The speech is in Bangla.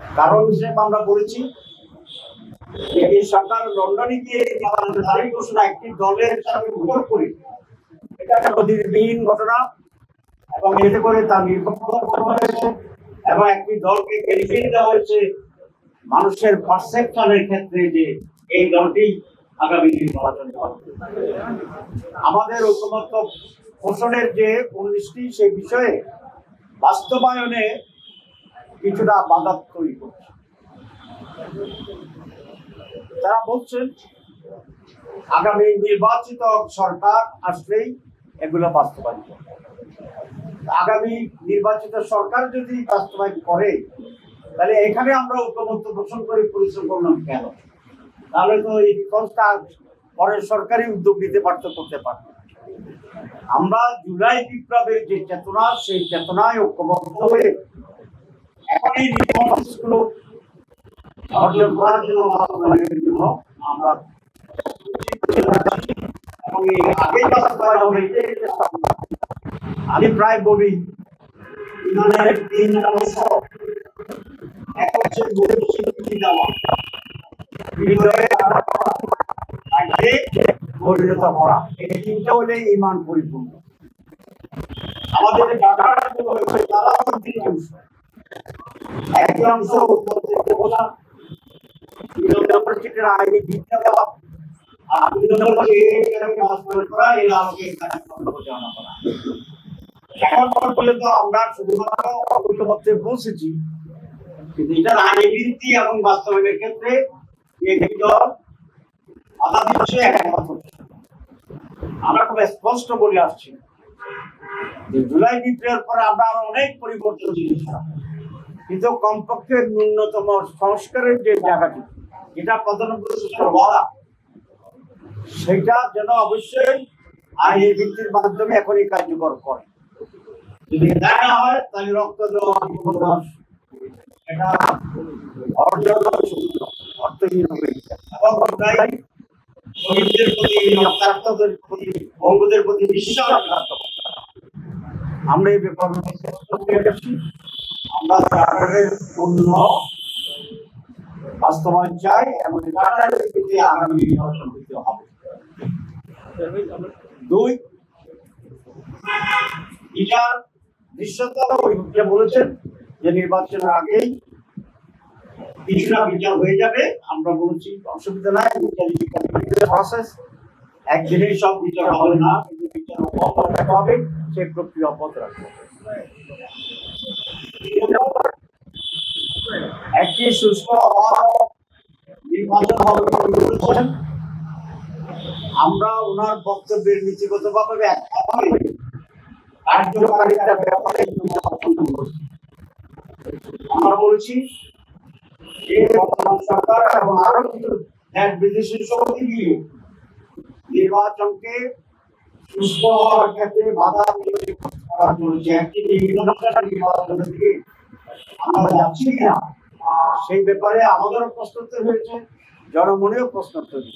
কারণ হিসেবে আমরা বলেছি এই সরকার লন্ডনে গিয়ে তারিখ ঘোষণা একটি দলের সাথে ভোট করে, এটা একটা নজিরবিহীন ঘটনা এবং এতে করে তার নিরপেক্ষতা করা হয়েছে এবং একটি দলকে বেনিফিট দেওয়া হয়েছে মানুষের পারসেপশনের ক্ষেত্রে যে এই দলটি আগামী নির্বাচনে আমাদের ঐকমত্য পোষণের যে 19টি সেই বিষয়ে বাস্তবায়নে কিছুটা বাধা তৈরি করছে। তারা বলছেন আগামী নির্বাচিত সরকার আসলেই এগুলো বাস্তবায়িত। আগামী নির্বাচিত সরকার যদি বাস্তবায়ন করে তাহলে এখানে আমরা ঐকমত্য পোষণ করে পরিশ্রম করলাম কেন? তাহলে তো এই বিপদটা পরের সরকারি উদ্যোগ নিতে করতে পারত। আমরা জুলাই বিপ্লবের যে চেতনা, সেই চেতনায় ঐক্যবদ্ধ হয়ে এখন এই রিফর্মসগুলো অর্জন করার জন্য আমরা এবং আগে বাস্তবায়ন হবে। আমি প্রায় বলি ইমানের 3 অংশ, এক হচ্ছে স্বীকৃতি দেওয়া, পরিণত করা, এই 3টা হলে ইমান পরিপূর্ণ। আমাদের একটি অংশ আইনি ভিত্তি দেওয়া, আর এখন পর্যন্ত আমরা শুধুমাত্র ঐক্যমত্যে পৌঁছেছি, কিন্তু এটার আইনি ভিত্তি এবং বাস্তবায়নের ক্ষেত্রে আমরা খুব স্পষ্ট বলে আসছি যে জুলাই বিপ্লবের পরে আমরা আরো অনেক পরিবর্তন দিয়েছিলাম, কিন্তু কমপক্ষে ন্যূনতম সংস্কারের যে জায়গাটি, যেটা প্রধানমন্ত্রী বলা, সেটা যেন অবশ্যই আইনি ভিত্তির মাধ্যমে এখনই কার্যকর করে। যদি না হয় তাহলে রক্ত দেওয়া এটা অর্থহীন হবে এবং শহীদদের প্রতি, রক্তাক্তদের প্রতি, বঙ্গদের প্রতি বিশ্বাসঘাতক। আমরা এই ব্যাপারে আমরা সরকারের পূর্ণ বাস্তবায়ন চাই এবং আগামী নির্বাচন দিতে হবে। 2, বিচার দৃশ্যত বলেছেন যে নির্বাচনের আগেই কিছুটা বিচার হয়ে যাবে। আমরা বলছি অসুবিধা নাই, প্রসেস একদিনেই সব বিচার হবে না, কিন্তু বিচার অব্যাহত রাখতে হবে, সেই প্রক্রিয়া অব্যাহত রাখতে হবে। একটি সুষ্ঠু নির্বাচন হবে বলেছেন। আমরা ওনার বক্তব্যের নীতিগতভাবে কার্যকারিতার ব্যাপারে আমরা বলেছি যে বর্তমান সরকার এবং আরো কিছু দেশ বিদেশি শক্তি দিয়ে নির্বাচনকে সুস্থ হওয়ার ক্ষেত্রে বাধা করা চলছে। একটি নির্বাচনের দিকে আমরা যাচ্ছি কিনা সেই ব্যাপারে আমাদেরও প্রশ্ন হয়েছে, জনমনেও প্রশ্ন তৈরি।